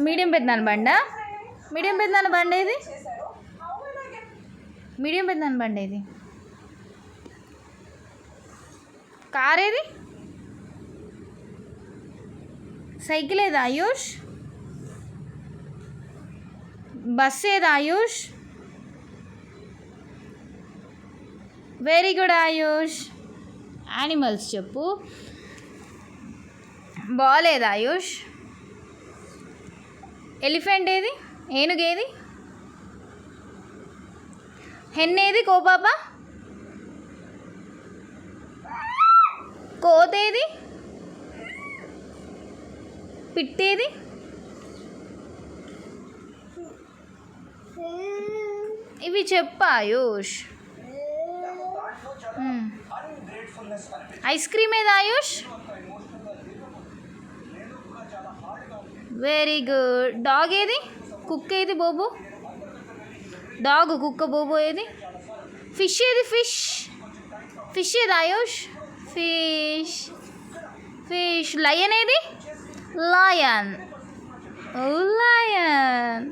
Medium పెద్దనాన్న బండా? Medium పెద్దనాన్న బండి ఏది? మీడియం పెద్దనాన్న బండి ఏది? కార్ ఏది? సైకిల్ ఏది ఆయుష్? బస్ ఏది ఆయుష్? వెరీ గుడ్ ఆయుష్. యానిమల్స్ చెప్పు. బాల్ ఏది ఆయుష్? ఎలిఫెంట్ ఏది? ఏనుగు ఏది? హెన్ ఏది? కోపాప? కోతేది? పిట్టేది? ఇవి చెప్పు ఆయుష్. ఐస్ క్రీమ్ ఏది ఆయుష్? Very good. డాగ్ ఏది? కుక్క ఏది? బోబో. డాగ్, కుక్క, బోబో ఏది? ఫిష్ ఏది? ఫిష్ ఏది ఆయుష్? ఫిష్. లయన్ ఏది? లయన్. ఓ లయన్.